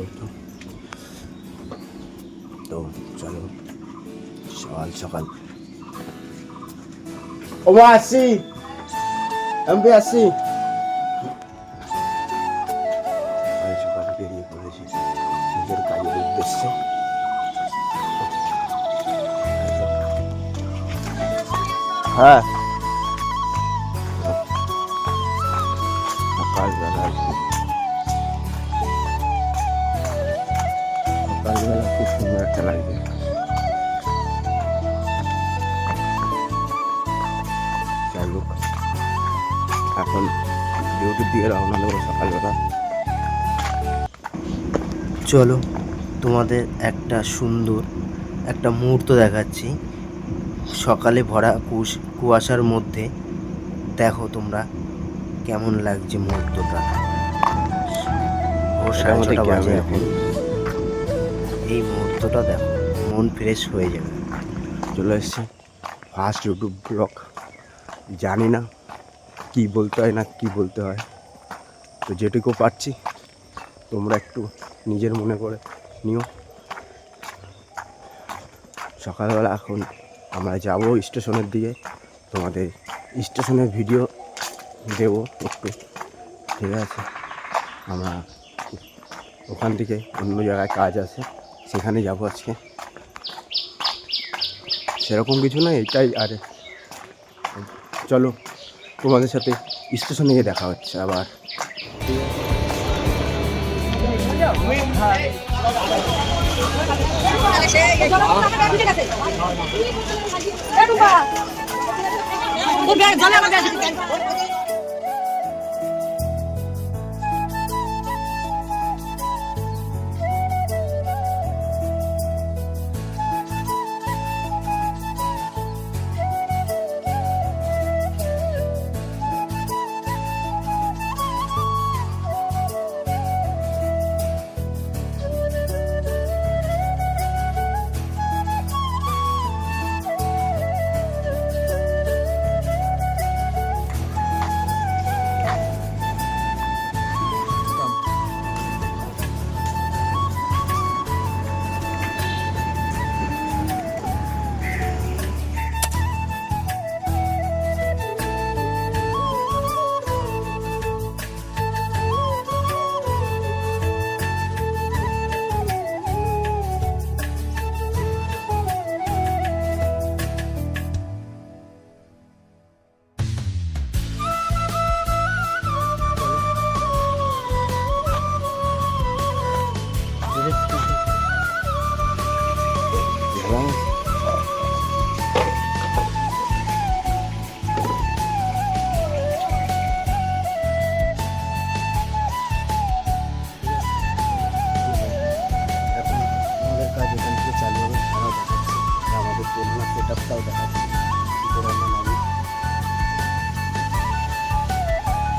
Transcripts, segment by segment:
ওঠো। তো চলো সকাল সকাল ও মা আসি, আমি আসি। সকাল সকাল বেরিয়ে পড়েছি নিজের কাজের উদ্দেশ্যে। হ্যাঁ সকালবেলা খুব সুন্দর একটা লাগবে। যাই হোক এখন ডিউটির দিকে রওনা দেবো সকালবেলা। চলো তোমাদের একটা সুন্দর একটা মুহূর্ত দেখাচ্ছি সকালে ভরা কুয়াশার মধ্যে। দেখো তোমরা কেমন লাগছে মুহূর্তটা। ভোর 6:30 বাজে এখন। এই মুহূর্তটা দেখো, মন ফ্রেশ হয়ে যাবে। চলে এসছে ফার্স্ট ইউটিউব ব্লগ। জানি না কি বলতে হয় না কি বলতে হয়, তো যেটুকু পারছি তোমরা একটু নিজের মনে করে নিও। সকালবেলা এখন আমরা যাব স্টেশনের দিকে, তোমাদের স্টেশনের ভিডিও দেবো একটু, ঠিক আছে? আমরা ওখান থেকে অন্য জায়গায় কাজ আছে, সেখানে যাব আজকে। সেরকম কিছু না, এটাই। আর চলো তোমাদের সাথে স্টেশনে গিয়ে দেখা হচ্ছে আবার।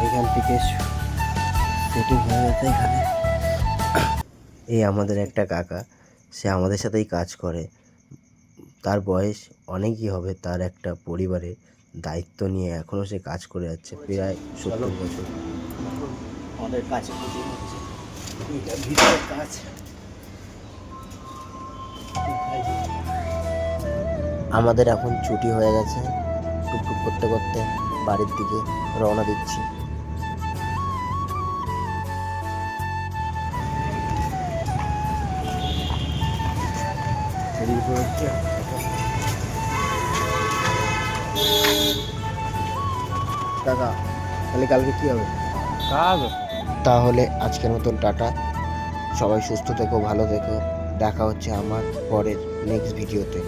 এখান থেকে সেটিং হয়ে গেছে এখানে। এই আমাদের একটা কাকা, সে আমাদের সাথেই কাজ করে। তার বয়স অনেকই হবে, তার একটা পরিবারের দায়িত্ব নিয়ে এখনও সে কাজ করে যাচ্ছে, প্রায় 70 বছর। আমাদের কাছে ভিতরের কাজ। আমাদের এখন ছুটি হয়ে গেছে, টুকটুক করতে করতে বাড়ির দিকে রওনা দিচ্ছি। কাকা তাহলে কালকে কি হবে? তাহলে আজকের মতন টাটা। সবাই সুস্থ থেকো, ভালো থেকো। দেখা হচ্ছে আমার পরের নেক্সট ভিডিওতে।